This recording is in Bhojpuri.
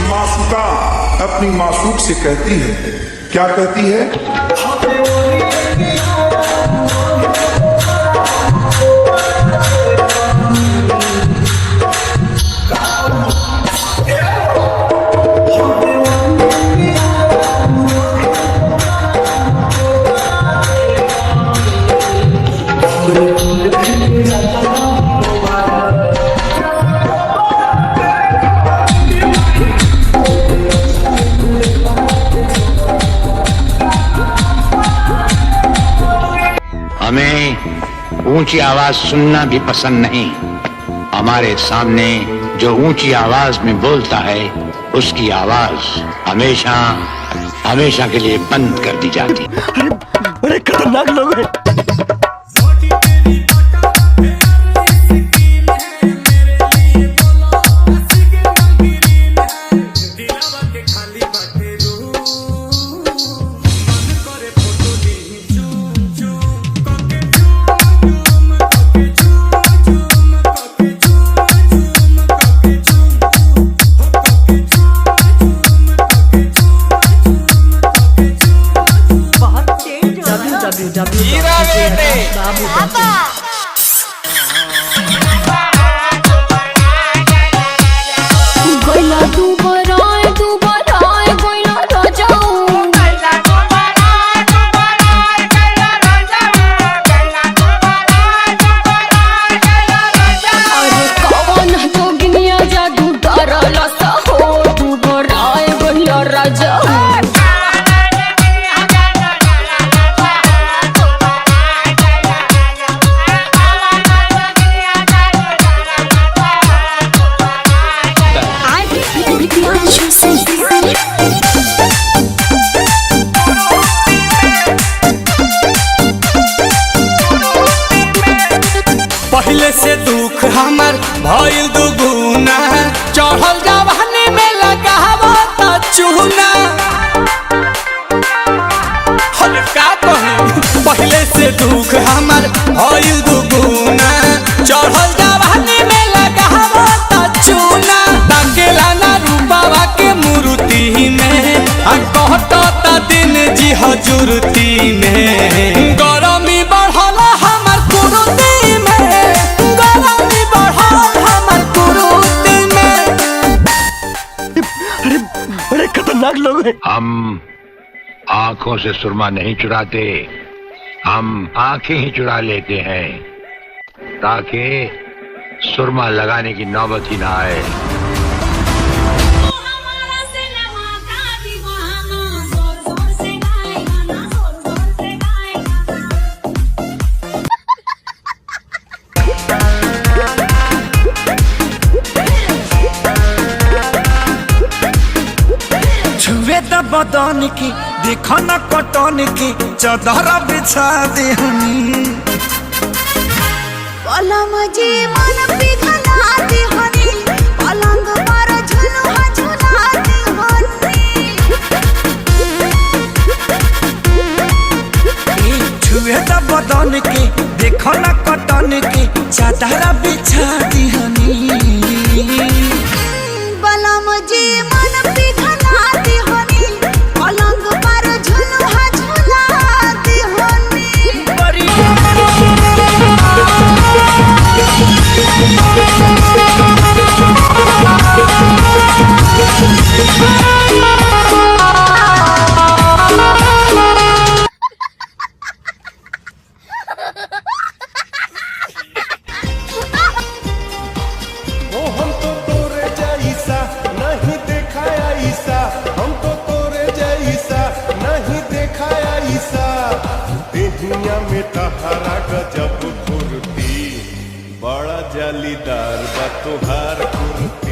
मासूका अपनी मासूक से कहती है, क्या कहती है? हमें ऊंची आवाज सुनना भी पसंद नहीं। हमारे सामने जो ऊंची आवाज में बोलता है उसकी आवाज हमेशा हमेशा के लिए बंद कर दी जाती। अरे खतरनाक लोग हैं। पहले से दुख हमर भइल दुगुना, चढ़ल जवानी में लगावो त चूना। का कही पहले से दुख हमर भइल दुगुना, चढ़ल जवानी में लगावो त चूना। ताकेला ना रूपावा के मूर्ति में, आ कहत त दिन जी हजूरती में। गरमी बढ़ल हमर कुरुती में, गरमी बढ़ल हमर कुरुती में। अरे खतरनाक लोग हैं। हम आंखों से सुरमा नहीं चुराते, हम आंखें ही चुरा लेते हैं ताकि सुरमा लगाने की नौबत ही ना आए। छुए त बदन की देखो न कटन की, चादर बिछा दे हनी। पलंग जी मन पिघला दे हनी, पलंग पर झुलुआ झुला दे हनी। छुए त बदन की देखो न कटन की, चादर बिछा दे हनी। पलंग जी मन पिघला दे हनी, पलंग पर झुलुआ झुला दे हनी। हम तो तोरे जैसा नहीं देखा ऐसा, हम तो तोरे जैसा नहीं देखा ऐसा। देहिया में तहारा गजब फुर्ती, बड़ा जालीदार बा तोहार कुर्ती।